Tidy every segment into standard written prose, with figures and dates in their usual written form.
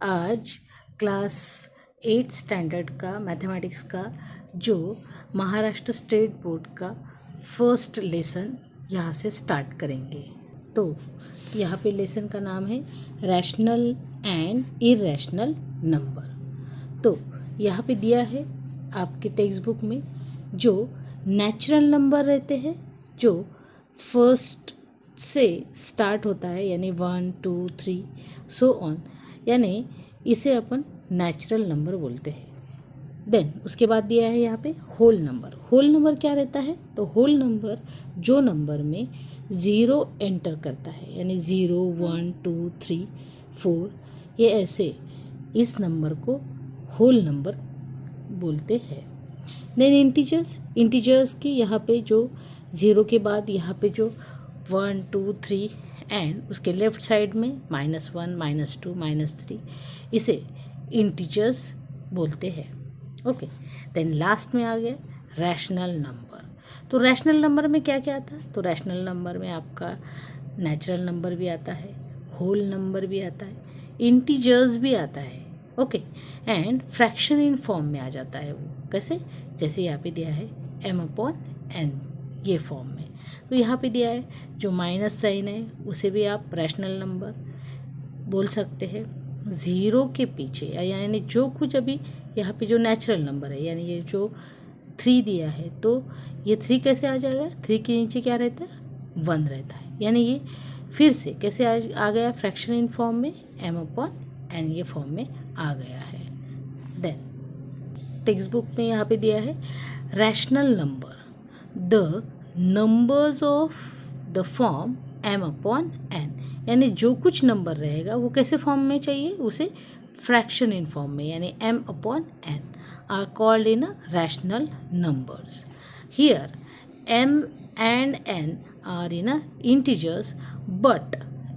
आज class 8 standard का mathematics का जो महाराष्ट्र स्टेट बोर्ड का फर्स्ट लेसन यहाँ से स्टार्ट करेंगे। तो यहाँ पे लेसन का नाम है रैशनल एंड इरैशनल नंबर। तो यहाँ पे दिया है आपके टेक्स्ट बुक में जो नेचुरल नंबर रहते हैं जो फर्स्ट से स्टार्ट होता है, यानी 1 2 3 सो ऑन, यानी इसे अपन नेचुरल नंबर बोलते हैं। देन उसके बाद दिया है यहाँ पे होल नंबर। होल नंबर क्या रहता है? तो होल नंबर जो नंबर में 0 एंटर करता है, यानी 0 1 2 3 4, ये ऐसे इस नंबर को होल नंबर बोलते हैं। देन इंटीजर्स की यहाँ पे जो 0 के बाद यहाँ पे जो 1 2 3 एंड उसके लेफ्ट साइड में -1 -2 -3, इसे इंटीजर्स बोलते हैं। ओके, देन लास्ट में आ गया रैशनल नंबर। तो रैशनल नंबर में क्या क्या आता है? तो रैशनल नंबर में आपका नेचुरल नंबर भी आता है, होल नंबर भी आता है, इंटीजर्स भी आता है। Okay, and fraction in form में आ जाता है। वो कैसे? जैसे यहाँ पे दिया है m/n, ये फॉर्म में। तो यहाँ पे दिया है जो माइनस साइन है उसे भी आप रैशनल नंबर बोल सकते हैं। 0 के पीछे यानी जो कुछ अभी यहाँ पे जो नेचुरल नंबर है, यानी ये जो 3 दिया है, तो ये 3 कैसे आ जाएगा? 3 के नीचे क्या रहता है? 1 रहता है, यानी ये फिर से कैसे आ गया? फ्रैक्शन इन फॉर्म में m/n, ये फॉर्म में आ गया है। देन टेक्स्ट बुक में यहाँ पे दिया है rational number, the numbers of the form m/n, यानी जो कुछ नंबर रहेगा वो कैसे फॉर्म में चाहिए? उसे फ्रैक्शन इन फॉर्म में, यानी m/n are called in rational numbers. Here m and n are in integers but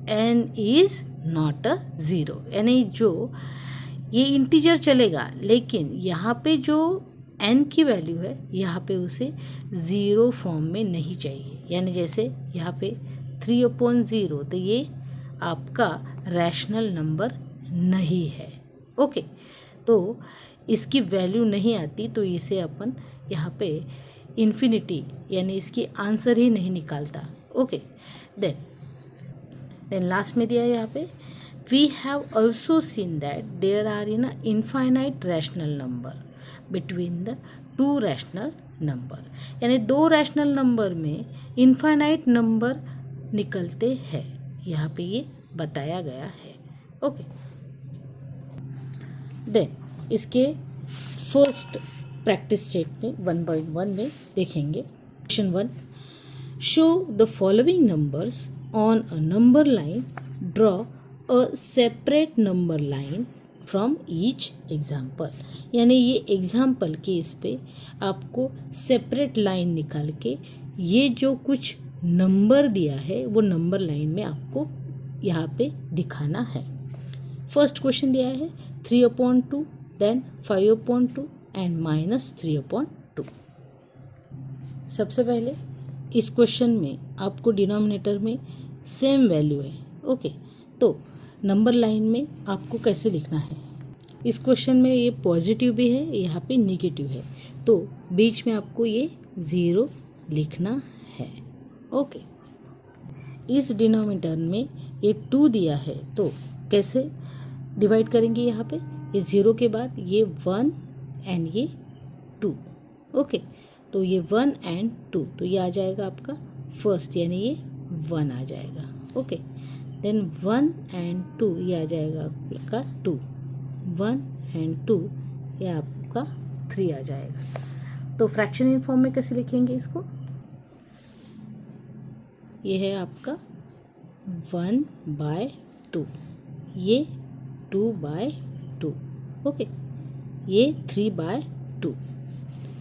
n is not a 0, यानी जो ये इंटीजर चलेगा लेकिन यहाँ पे जो n की वैल्यू है यहाँ पे उसे 0 फॉर्म में नहीं चाहिए। यानी जैसे यहाँ पे 3/0, तो ये आपका रैशनल नंबर नहीं है। ओके, तो इसकी वैल्यू नहीं आती, तो इसे अपन यहाँ पे इन्फिनिटी, यानी इसकी आंसर ही नहीं निकालता। ओके, देन लास्ट में दिया है यहाँ पे we have also seen that there are in infinite rational number between the 2 rational number, यानी 2 रैशनल नंबर में इनफाइनाइट नंबर निकलते हैं, यहाँ पे ये बताया गया है। ओके, देन इसके फर्स्ट प्रैक्टिस सेट में 1.1 में देखेंगे। Question 1, show the following numbers on a number line, draw a separate number line from each example, यानी ये एग्जाम्पल के इस पे आपको सेपरेट लाइन निकाल के ये जो कुछ नंबर दिया है वो नंबर लाइन में आपको यहाँ पे दिखाना है। फर्स्ट क्वेश्चन दिया है 3/2, देन 5/2 एंड -3/2। सबसे पहले इस क्वेश्चन में आपको डिनोमिनेटर में सेम वैल्यू है। ओके, तो नंबर लाइन में आपको कैसे लिखना है? इस क्वेश्चन में ये पॉजिटिव भी है, यहाँ पे नेगेटिव है, तो बीच में आपको ये 0 लिखना है। ओके, इस डिनोमिनेटर में ये 2 दिया है, तो कैसे डिवाइड करेंगे? यहाँ पे ये 0 के बाद ये 1 एंड ये 2। ओके, तो ये 1 एंड 2, तो ये आ जाएगा आपका फर्स्ट, यानी ये 1 आ जाएगा। ओके, देन 1 एंड 2 ये आ जाएगा आपका 2, 1 एंड 2 ये आपका 3 आ जाएगा। तो फ्रैक्शन इन फॉर्म में कैसे लिखेंगे इसको? ये है आपका 1/2, ये 2/2। ओके, ये 3/2।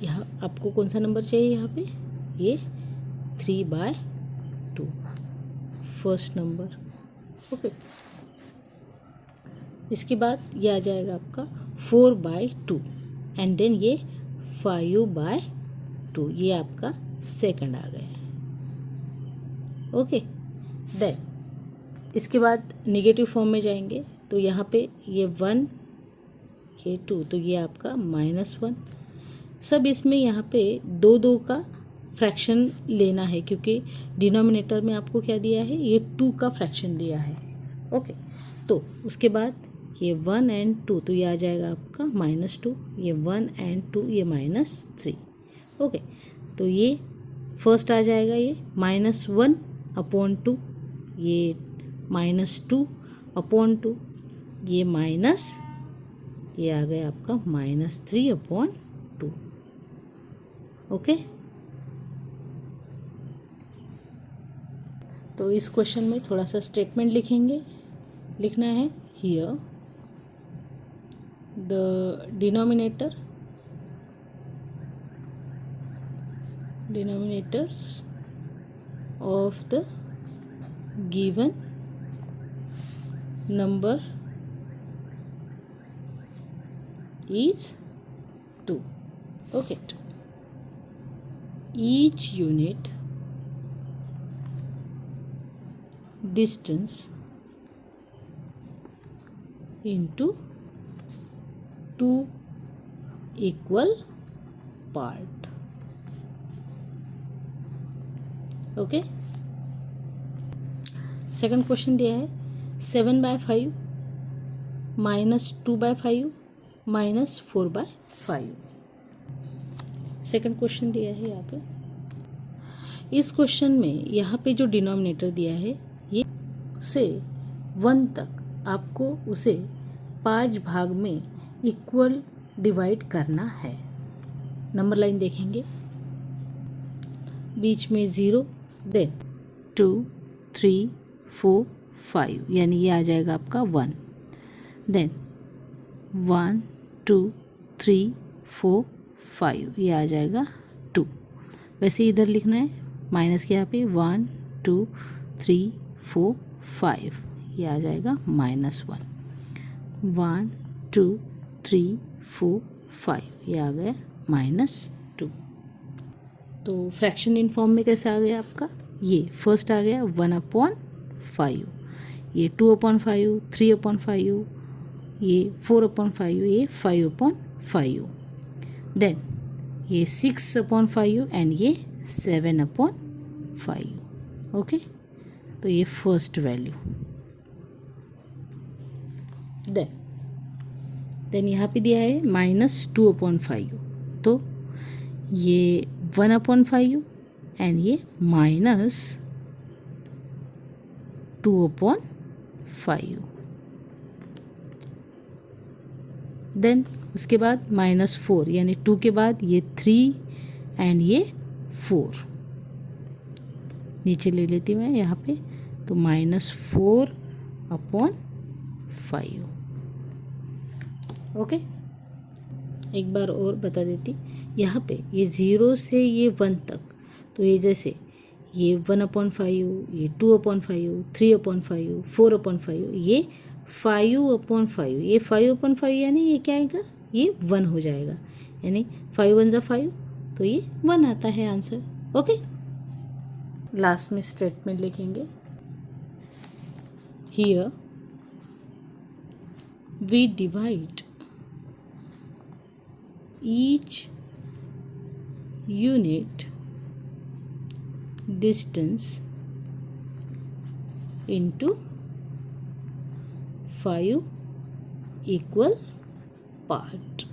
यहाँ आपको कौन सा नंबर चाहिए? यहाँ पे ये 3/2, फर्स्ट नंबर। ओके, इसके बाद ये आ जाएगा आपका 4/2 एंड देन ये 5/2, ये आपका सेकंड आ गया। ओके, देन इसके बाद नेगेटिव फॉर्म में जाएंगे तो यहाँ पे ये 1 ये 2, तो ये आपका -1। सब इसमें यहाँ पे 2 का फ्रैक्शन लेना है, क्योंकि डिनोमिनेटर में आपको क्या दिया है, ये 2 का फ्रैक्शन दिया है। ओके, तो उसके बाद ये 1 and 2, तो ये आ जाएगा आपका -2, ये 1 and 2 ये -3। ओके, तो ये फर्स्ट आ जाएगा ये -1/2, ये -2/2, ये माइनस, ये आ गया आपका -3/2। ओके, तो इस क्वेश्चन में थोड़ा सा स्टेटमेंट लिखना है। Here the denominators of the given number is 2. Okay, each unit distance into 2 equal part. Okay, second question दिया है 7/5 -2/5 -4/5। सेकंड क्वेश्चन दिया है यहाँ पे। इस क्वेश्चन में यहाँ पे जो डिनोमिनेटर दिया है ये से 1 तक आपको उसे 5 भाग में इक्वल डिवाइड करना है। नंबर लाइन देखेंगे, बीच में 0, देन 2 3 4 5, यानी ये आ जाएगा आपका 1, देन 1 2 3 4 5, ये आ जाएगा 2। वैसे इधर लिखना है माइनस के, यहाँ पे 1 2 3 4 5, ये आ जाएगा -1, 1 2 3 4 5, ये आ गया -2। तो फ्रैक्शन इन फॉर्म में कैसे आ गया आपका, ये फर्स्ट आ गया 1/5, ये 2/5, 3/5, ये 4/5, ये 5/5, देन ये 6/5 एंड ये 7/5। ओके, तो ये फर्स्ट वैल्यू। देन यहाँ पे दिया है -2/5, तो ये 1/5 एंड ये -2/5। देन उसके बाद -4, यानी 2 के बाद ये 3 एंड ये 4, नीचे ले लेती हूँ मैं यहाँ पे, तो -4/5। ओके, एक बार और बता देती, यहाँ पे ये 0 से ये 1 तक, तो ये जैसे ये 1/5, ये 2/5, 3/5, 4/5, ये 5/5, ये 5/5, यानी ये क्या आएगा, ये 1 हो जाएगा, यानी 5 1 = 5, तो ये 1 आता है आंसर। ओके, लास्ट में स्टेटमेंट लिखेंगे, here we divide each unit distance into 5 equal part।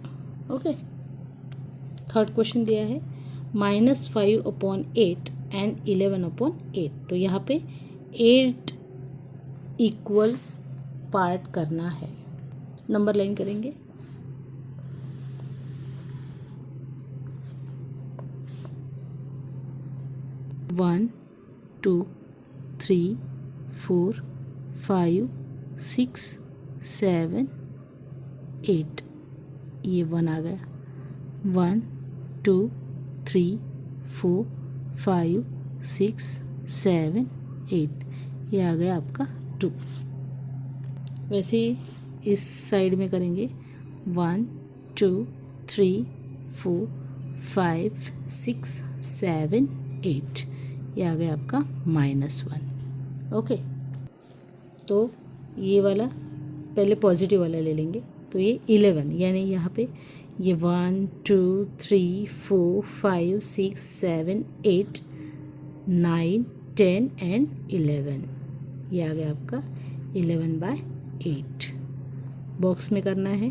Okay, third question दिया है -5/8 एंड 11/8, तो यहाँ पे 8 इक्वल पार्ट करना है। नंबर लाइन करेंगे, 1 2 3 4 5 6 7 8, ये 1 आ गया, 1 2 3 4 5 6 7 8, ये आ गया आपका 2। वैसे इस साइड में करेंगे 1 2 3 4 5 6 7 8, ये आ गया आपका -1। ओके, तो ये वाला पहले पॉजिटिव वाला ले लेंगे, तो ये 11, यानी यहाँ पे ये 1 2 3 4 5 6 7 8 9 10 एंड 11, ये आ गया आपका 11/8। बॉक्स में करना है,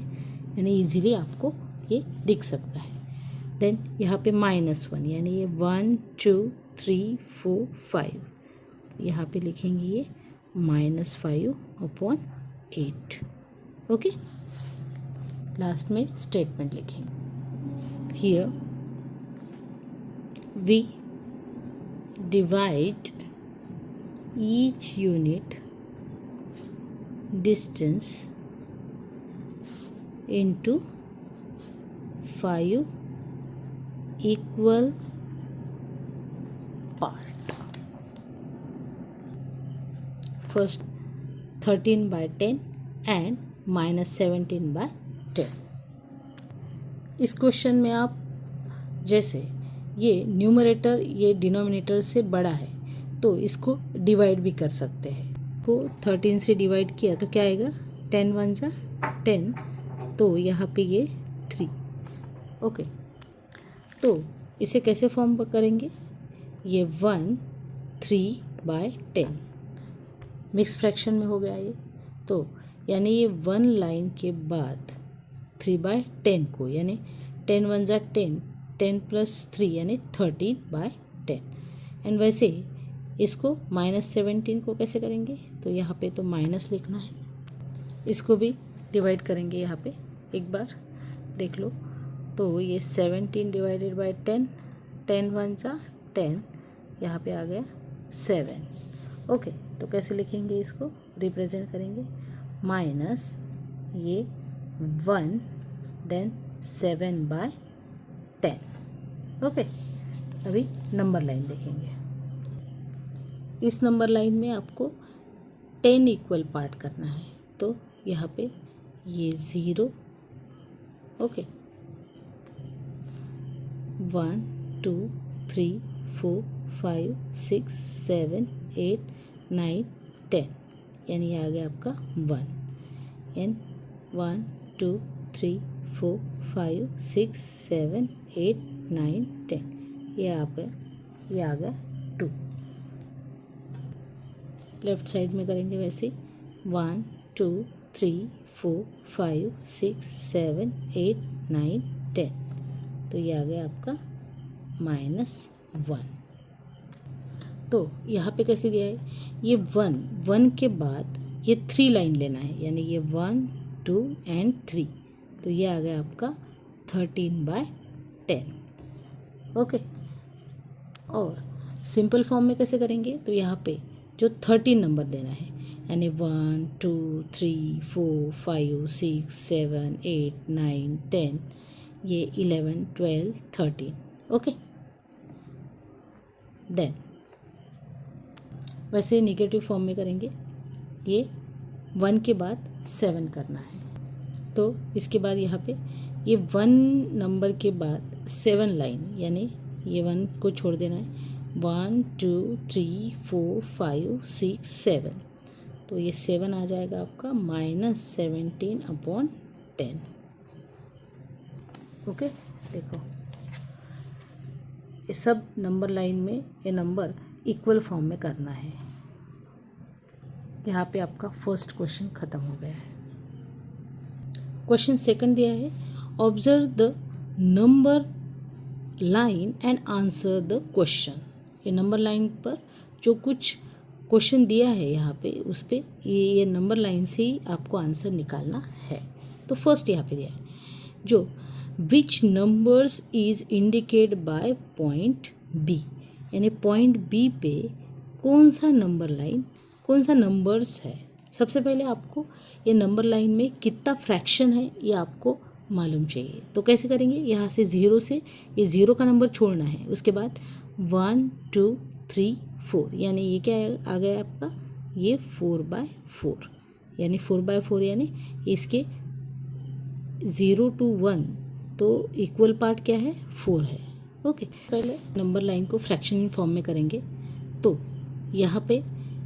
यानी इजीली आपको ये दिख सकता है। देन यहाँ पे -1, यानी ये 1 2 3 4 5, यहाँ पे लिखेंगे ये -5/8। ओके, लास्ट में स्टेटमेंट लिखेंगे। Here we divide each unit distance into 5 equal part. First 13/10 and -17/10। इस क्वेश्चन में आप जैसे ये न्यूमरेटर ये डिनोमिनेटर से बड़ा है तो इसको डिवाइड भी कर सकते हैं। को 13 से डिवाइड किया तो क्या आएगा, 10 1 जा 10, तो यहाँ पे ये 3। ओके, तो इसे कैसे फॉर्म करेंगे, ये 1 3/10 मिक्स फ्रैक्शन में हो गया ये, तो यानी ये 1 लाइन के बाद 3/10 को, यानी 10 1 जा 10, 10 + 3 यानी 13/10। एंड वैसे ही इसको -17 को कैसे करेंगे, तो यहाँ पे तो माइनस लिखना है, इसको भी डिवाइड करेंगे। यहाँ पे एक बार देख लो, तो ये 17 / 10, 10 1 जा 10, यहाँ पे आ गया 7। ओके, तो कैसे लिखेंगे, इसको रिप्रेजेंट करेंगे माइनस ये 1 देन 7/10। ओके, अभी नंबर लाइन देखेंगे। इस नंबर लाइन में आपको 10 इक्वल पार्ट करना है, तो यहाँ पे ये 0, ओके, 1 2 3 4 5 6 7 8 9 10, यानी आ गया आपका 1। एंड 1 2 3 4 5 6 7 8 9 10, ये आ गया 2। लेफ्ट साइड में करेंगे वैसे 1 2 3 4 5 6 7 8 9 10, तो ये आ गया आपका -1। तो यहाँ पे कैसे दिया है, ये 1 के बाद ये 3 लाइन लेना है, यानी ये 1 2 एंड 3, तो ये आ गया आपका 13/10। ओके, और सिंपल फॉर्म में कैसे करेंगे, तो यहाँ पे जो 13 नंबर देना है, यानी 1 2 3 4 5 6 7 8 9 10, ये 11 12 13। ओके, देन वैसे निगेटिव फॉर्म में करेंगे, ये 1 के बाद 7 करना है, तो इसके बाद यहाँ पे ये 1 नंबर के बाद 7 लाइन, यानी ये 1 को छोड़ देना है, 1 2 3 4 5 6 7, तो ये 7 आ जाएगा आपका -17/10। ओके, देखो ये सब नंबर लाइन में ये नंबर इक्वल फॉर्म में करना है। यहाँ पे आपका फर्स्ट क्वेश्चन ख़त्म हो गया है। क्वेश्चन सेकंड दिया है, observe the number line and answer the question. ये नंबर लाइन पर जो कुछ क्वेश्चन दिया है यहाँ पे, उस पर ये नंबर लाइन से ही आपको आंसर निकालना है। तो फर्स्ट यहाँ पे दिया है, जो which numbers is indicate by point B, यानी पॉइंट बी पे कौन सा नंबर लाइन, कौन सा नंबर्स है। सबसे पहले आपको ये नंबर लाइन में कितना फ्रैक्शन है ये आपको मालूम चाहिए। तो कैसे करेंगे, यहाँ से 0 से ये 0 का नंबर छोड़ना है, उसके बाद 1 2 3 4, यानी ये क्या आ गया आपका, ये 4/4, यानी 4/4, यानी इसके 0 to 1, तो इक्वल पार्ट क्या है, 4 है। ओके, पहले नंबर लाइन को फ्रैक्शन फॉर्म में करेंगे, तो यहाँ पे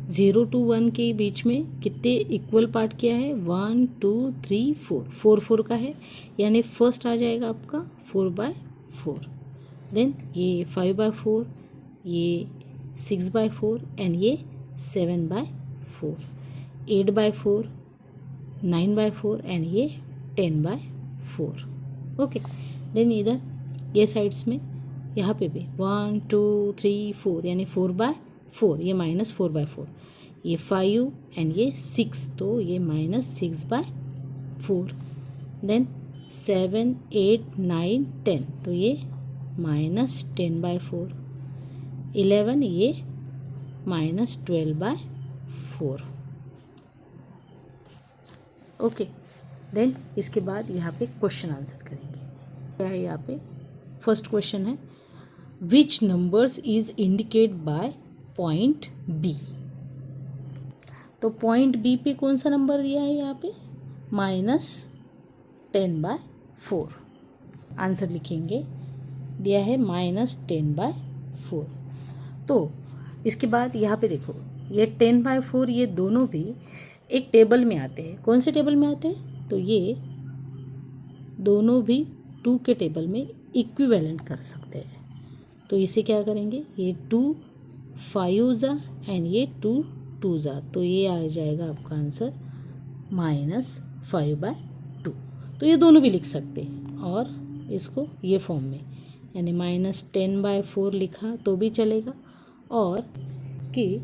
0 to 1 के बीच में कितने इक्वल पार्ट किया है, 1 2 3 4, 4 का है, यानी फर्स्ट आ जाएगा आपका 4/4। देन ये 5/4, ये 6/4 एंड ये 7/4, 8/4, 9/4 एंड ये 10/4। ओके, देन इधर ये साइड्स में यहाँ पे भी 1 2 3 4 यानी 4/4, ये -4/4, ये 5 एंड ये 6, तो ये -6/4। देन 7 8 9 10, तो ये -10/4, 11 ये -12/4। ओके, देन इसके बाद यहाँ पे क्वेश्चन आंसर करेंगे। क्या है यहाँ पे, फर्स्ट क्वेश्चन है which numbers is indicate by point B. तो पॉइंट बी पे कौन सा नंबर दिया है यहाँ पे, -10/4। आंसर लिखेंगे, दिया है -10/4। तो इसके बाद यहाँ पे देखो, ये 10/4 ये दोनों भी एक टेबल में आते हैं। कौन से टेबल में आते हैं, तो ये दोनों भी 2 के टेबल में इक्विवेलेंट कर सकते हैं। तो इसे क्या करेंगे, ये 2 5 एंड ये 2 2, तो ये आ जाएगा आपका आंसर -5/2। तो ये दोनों भी लिख सकते हैं, और इसको ये फॉर्म में यानी -10/4 लिखा तो भी चलेगा, और कि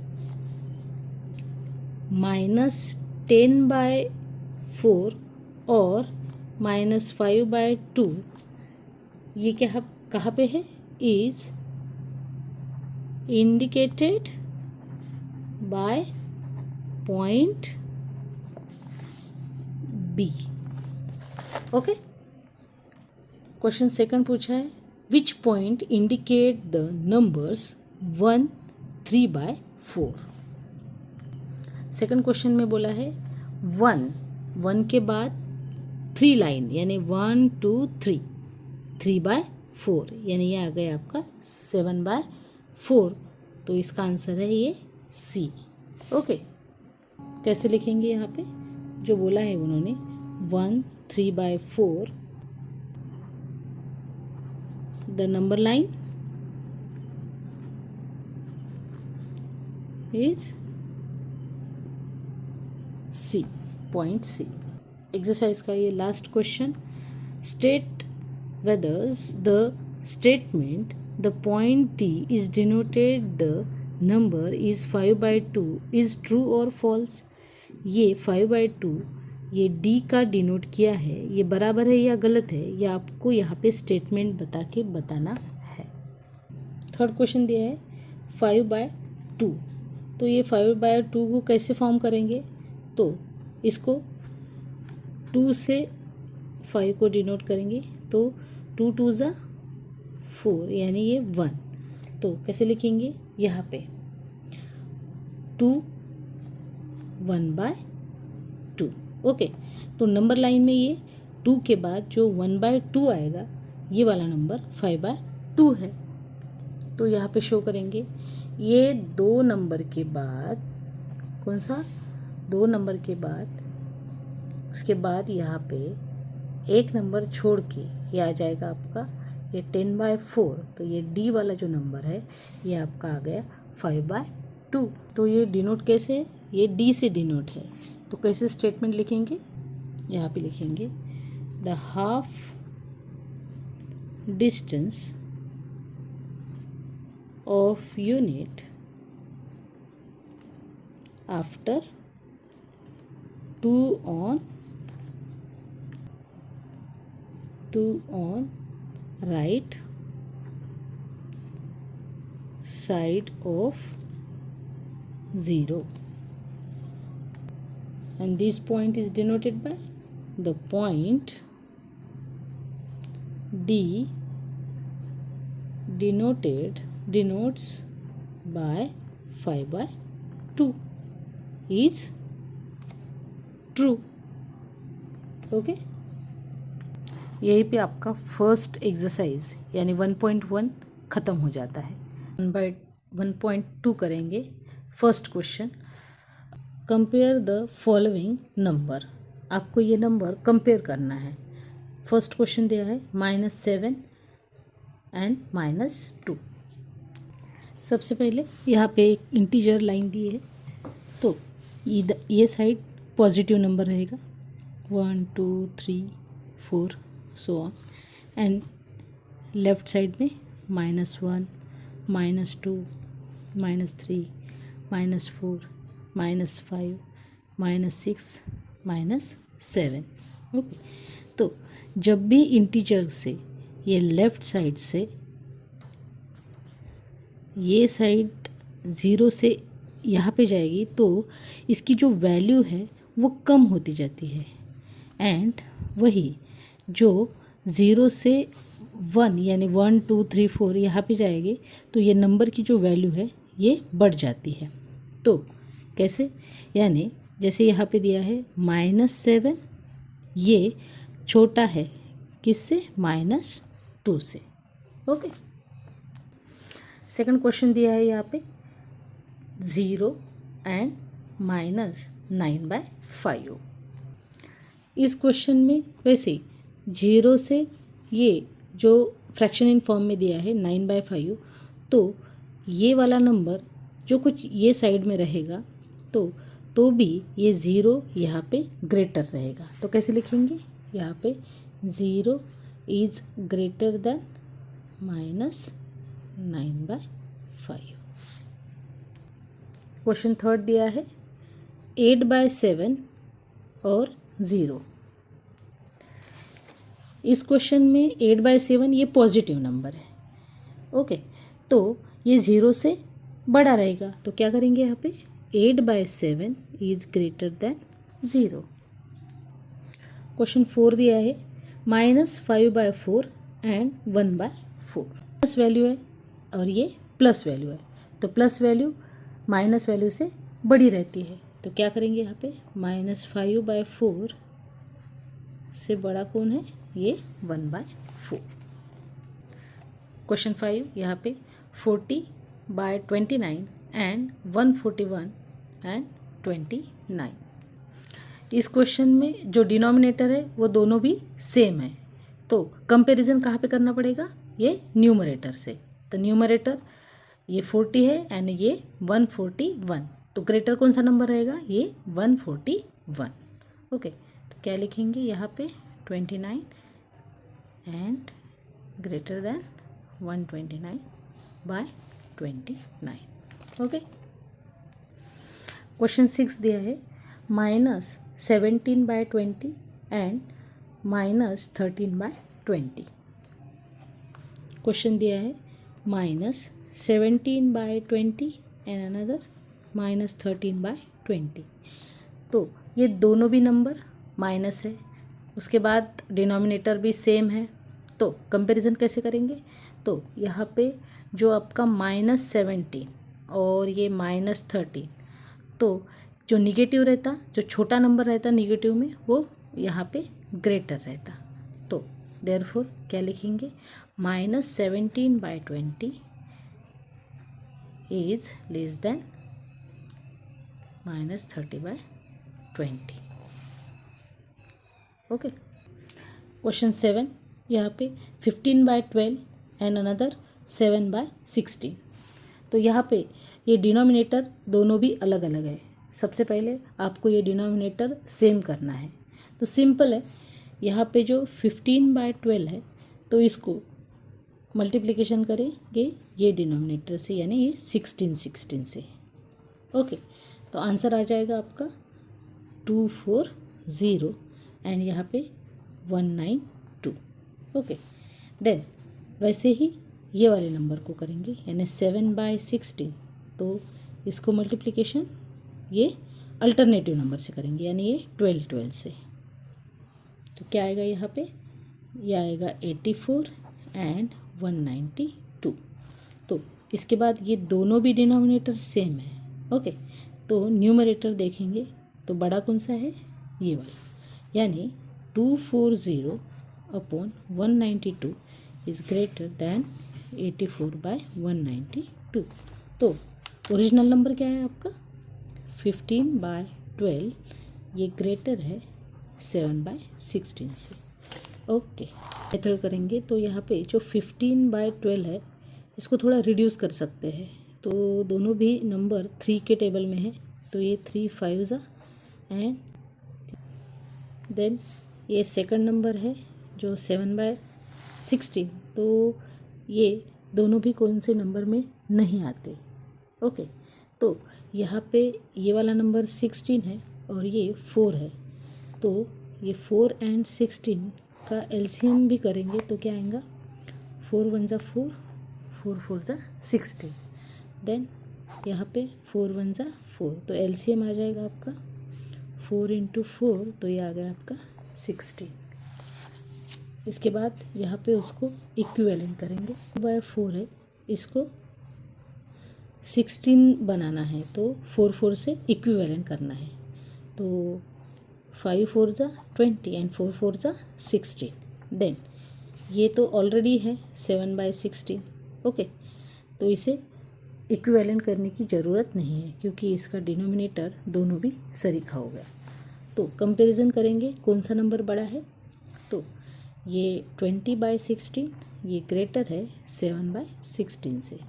-10/4 और -5/2 ये क्या कहाँ पे है, is indicated by point B. Okay, question second पूछा है which point indicate the numbers 1 3/4। सेकंड क्वेश्चन में बोला है 1 के बाद 3 लाइन यानी 1 2 3, 3/4 यानी ये आ गया आपका 7/4। तो इसका आंसर है ये सी। ओके, कैसे लिखेंगे यहाँ पे, जो बोला है उन्होंने 1 3/4, the number line is C, point C. Exercise का ये last question, state whether the statement the point D is denoted the number is 5/2 is true or false। ये 5/2 ये D का डिनोट किया है, ये बराबर है या गलत है, ये आपको यहाँ पे स्टेटमेंट बता के बताना है। थर्ड क्वेश्चन दिया है 5/2, तो ये 5/2 को कैसे फॉर्म करेंगे, तो इसको 2 से 5 को डिनोट करेंगे, तो 2 2 4 यानी ये 1। तो कैसे लिखेंगे, यहाँ पे 2 1/2। ओके, तो नंबर लाइन में ये 2 के बाद जो 1/2 आएगा, ये वाला नंबर 5/2 है। तो यहाँ पे शो करेंगे, ये 2 नंबर के बाद कौन सा, 2 नंबर के बाद उसके बाद यहाँ पे एक नंबर छोड़ के ये आ जाएगा आपका ये 10/4। तो ये डी वाला जो नंबर है ये आपका आ गया 5/2। तो ये डिनोट कैसे है, ये डी से डिनोट है। तो कैसे स्टेटमेंट लिखेंगे, यहाँ पे लिखेंगे the half distance of unit after 2 on right side of 0, and this point is denoted by the point D denotes by 5/2 is true। Okay, यहीं पे आपका फर्स्ट एक्सरसाइज यानी 1.1 ख़त्म हो जाता है। 1/1.2 करेंगे। First question, compare the following number, आपको ये नंबर कंपेयर करना है। फर्स्ट क्वेश्चन दिया है -7 एंड -2। सबसे पहले यहाँ पे एक इंटीजर लाइन दी है, तो ये साइड पॉजिटिव नंबर रहेगा 1 2 3 4 so on, and left side में -1 -2 -3 -4 -5 -6 -7। ओके, तो जब भी इंटीजर से ये लेफ्ट साइड से ये साइड 0 से यहाँ पे जाएगी तो इसकी जो वैल्यू है वो कम होती जाती है, एंड वही जो 0 से 1 यानी 1 2 3 4 यहाँ पे जाएगी तो ये नंबर की जो वैल्यू है ये बढ़ जाती है। तो कैसे, यानी जैसे यहाँ पे दिया है -7, ये छोटा है किससे, -2 से। ओके, सेकंड क्वेश्चन दिया है यहाँ पे 0 एंड -9/5। इस क्वेश्चन में वैसे 0 से ये जो फ्रैक्शन इन फॉर्म में दिया है 9/5, तो ये वाला नंबर जो कुछ ये साइड में रहेगा तो भी ये 0 यहाँ पे ग्रेटर रहेगा। तो कैसे लिखेंगे, यहाँ पे 0 is greater than -9/5। Question third दिया है 8/7 और 0। इस क्वेश्चन में 8/7 ये पॉजिटिव नंबर है। ओके, तो ये 0 से बड़ा रहेगा, तो क्या करेंगे यहाँ पे 8/7 इज ग्रेटर देन 0। क्वेश्चन 4 दिया है -5/4 एंड 1/4। प्लस वैल्यू है और ये प्लस वैल्यू है, तो प्लस वैल्यू माइनस वैल्यू से बड़ी रहती है, तो क्या करेंगे यहाँ पे -5/4 से बड़ा कौन है, ये 1/4। क्वेश्चन 5 यहाँ पे 40/29 एंड 141 एंड 29। इस क्वेश्चन में जो डिनोमिनेटर है वो दोनों भी सेम है, तो कंपैरिजन कहाँ पे करना पड़ेगा, ये न्यूमरेटर से। तो न्यूमरेटर ये 40 है एंड ये 141, तो ग्रेटर कौन सा नंबर रहेगा, ये 141। ओके, तो क्या लिखेंगे यहाँ पे 29 and greater than 129/29। Okay, question 6 दिया है -17/20 एंड -13/20। क्वेश्चन दिया है -17/20 एंड अनदर -13/20। तो ये दोनों भी नंबर माइनस है, उसके बाद डिनोमिनेटर भी सेम है, तो कंपैरिजन कैसे करेंगे, तो यहाँ पे जो आपका -17 और ये -13, तो जो निगेटिव रहता, जो छोटा नंबर रहता निगेटिव में, वो यहाँ पे ग्रेटर रहता। तो देयरफॉर क्या लिखेंगे, -17/20 is less than -30/20। Okay, question 7 यहाँ पे 15/12 एंड अनदर 7/16। तो यहाँ पे ये डिनोमिनेटर दोनों भी अलग अलग है। सबसे पहले आपको ये डिनोमिनेटर सेम करना है, तो सिंपल है, यहाँ पे जो 15/12 है तो इसको मल्टीप्लिकेशन करेंगे ये डिनोमिनेटर से, यानी ये 16 से। ओके, तो आंसर आ जाएगा आपका 240 एंड यहाँ पे 192। ओके, देन वैसे ही ये वाले नंबर को करेंगे, यानी 7/16, तो इसको मल्टीप्लिकेशन ये अल्टरनेटिव नंबर से करेंगे, यानी ये 12 से। तो क्या आएगा यहाँ पे, ये आएगा 84 एंड 192। तो इसके बाद ये दोनों भी डिनोमिनेटर सेम है। ओके, तो न्यूमरेटर देखेंगे तो बड़ा कौन सा है, ये वाला, यानी 240/192 इज़ ग्रेटर दैन 84/192। तो ओरिजिनल नंबर क्या है आपका 15/12 12 ये ग्रेटर है 7/16 से। ओके, मेथड करेंगे तो यहाँ पे जो 15/12 है इसको थोड़ा रिड्यूस कर सकते हैं। तो दोनों भी नंबर 3 के टेबल में है, तो ये 3 5 एंड देन ये सेकंड नंबर है जो 7/16, तो ये दोनों भी कौन से नंबर में नहीं आते। ओके, तो यहाँ पे ये वाला नंबर 16 है और ये 4 है, तो ये 4 एंड 16 का एलसीएम भी करेंगे तो क्या आएगा, 4 1 4, 4 4 16, देन यहाँ पे 4 1 4, तो एलसीएम आ जाएगा आपका 4 × 4, तो ये आ गया आपका 16। इसके बाद यहाँ पे उसको इक्विवेलेंट करेंगे, 4 है, इसको 16 बनाना है तो 4 4 से इक्विवेलेंट करना है, तो 5 4 20 एंड 4 4 16, देन ये तो ऑलरेडी है 7/16। ओके, तो इसे इक्विवेलेंट करने की ज़रूरत नहीं है क्योंकि इसका डिनोमिनेटर दोनों भी सरीखा हो गया। तो कंपैरिजन करेंगे कौन सा नंबर बड़ा है, तो ये 20/16 ये ग्रेटर है 7/16 से।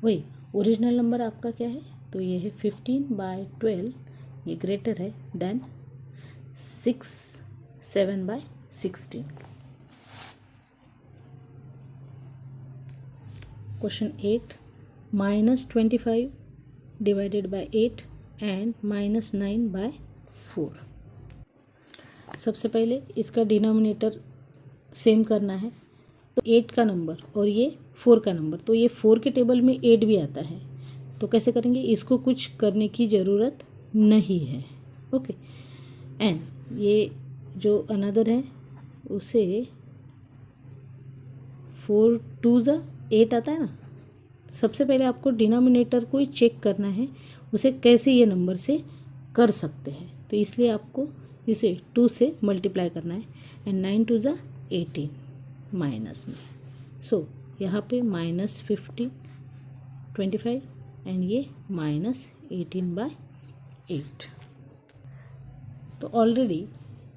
वही ओरिजिनल नंबर आपका क्या है, तो ये है 15/12 ये ग्रेटर है than 7/16। Question 8, -25 divided by 8 and -9/4। सबसे पहले इसका डिनोमिनेटर सेम करना है, तो 8 का नंबर और ये 4 का नंबर, तो ये 4 के टेबल में 8 भी आता है, तो कैसे करेंगे, इसको कुछ करने की ज़रूरत नहीं है। ओके, एंड ये जो अनदर है उसे 4 2 8 आता है ना, सबसे पहले आपको डिनोमिनेटर को ही चेक करना है उसे कैसे ये नंबर से कर सकते हैं, तो इसलिए आपको इसे 2 से मल्टीप्लाई करना है एंड 9 2 18 माइनस में, सो यहाँ पे -15 25 एंड ये -18/8। तो ऑलरेडी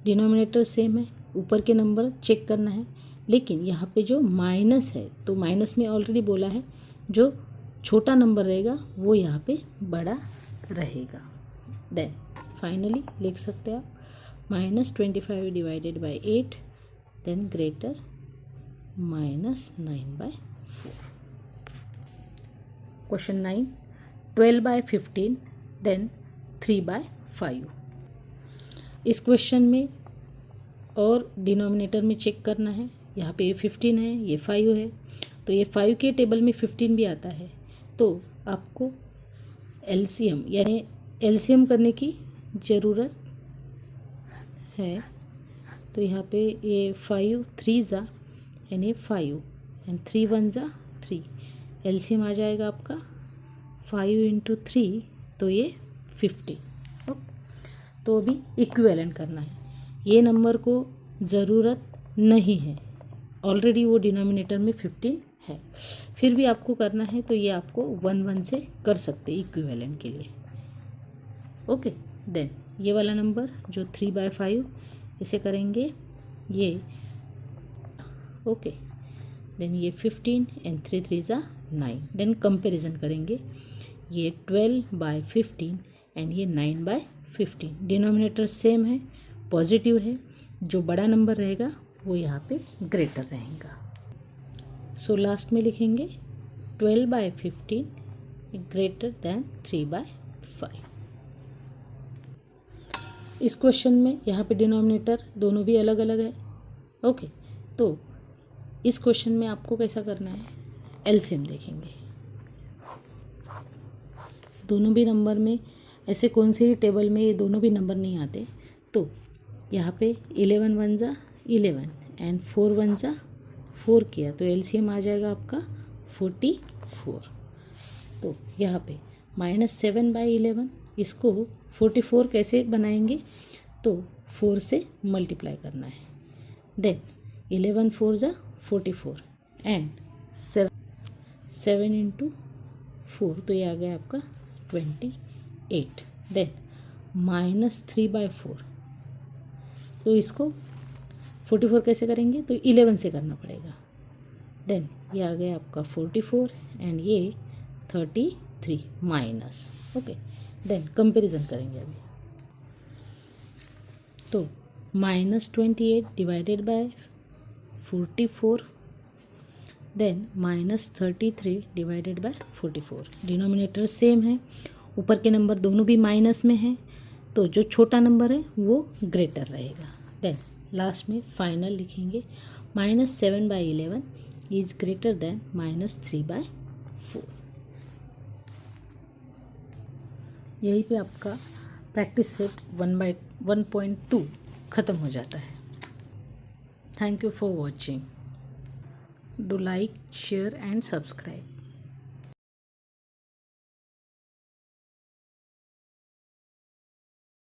डिनोमिनेटर सेम है, ऊपर के नंबर चेक करना है, लेकिन यहाँ पे जो माइनस है तो माइनस में ऑलरेडी बोला है जो छोटा नंबर रहेगा वो यहाँ पे बड़ा रहेगा। देन फाइनली लिख सकते हैं आप -25 divided by 8 than greater -9/4। Question 9, 12/15 than 3/5। इस क्वेश्चन में और डिनोमिनेटर में चेक करना है, यहाँ पे ये 15 है ये 5 है, तो ये 5 के टेबल में 15 भी आता है, तो आपको एलसीएम यानी एलसीएम करने की ज़रूरत है। तो यहाँ पे ये 5 3 यानी 5 एंड 3 1 3, एलसीएम आ जाएगा आपका 5 × 3, तो ये 15। तो अभी इक्विवेलेंट करना है, ये नंबर को ज़रूरत नहीं है, ऑलरेडी वो डिनोमिनेटर में 15 है, फिर भी आपको करना है तो ये आपको 1 1 से कर सकते हैं इक्विवेलेंट के लिए। ओके, देन ये वाला नंबर जो 3/5 इसे करेंगे ये, ओके, देन ये 15 एंड 3 3 9, देन कंपैरिजन करेंगे, ये 12/15 एंड ये 9/15, डिनोमिनेटर सेम है, पॉजिटिव है, जो बड़ा नंबर रहेगा वो यहाँ पे ग्रेटर रहेगा। सो लास्ट में लिखेंगे 12/15 ग्रेटर दैन 3/5। इस क्वेश्चन में यहाँ पे डिनोमिनेटर दोनों भी अलग अलग है। ओके, तो इस क्वेश्चन में आपको कैसा करना है, एलसीएम देखेंगे, दोनों भी नंबर में ऐसे कौन सी टेबल में ये दोनों भी नंबर नहीं आते, तो यहाँ पे 11 1 11 एंड 4 1 4 किया तो एलसीएम आ जाएगा आपका 44। तो यहाँ पे -7/11, इसको 44 कैसे बनाएंगे, तो 4 से मल्टीप्लाई करना है, देन 11 4 44 एंड 7 × 4, तो ये आ गया आपका 28, देन -3/4। तो इसको 44 कैसे करेंगे, तो 11 से करना पड़ेगा। देन ये आ गया आपका 44 एंड ये 33 माइनस। ओके, देन कंपैरिजन करेंगे अभी। तो -28 divided by 44, than -33 divided by 44। Denominator same है, ऊपर के नंबर दोनों भी माइनस में है, तो जो छोटा नंबर है वो ग्रेटर रहेगा। देन लास्ट में फाइनल लिखेंगे, -7/11 इज ग्रेटर देन -3/4। यहीं पे आपका प्रैक्टिस सेट 1/1.2 ख़त्म हो जाता है। Thank you for watching. Do like, share and subscribe.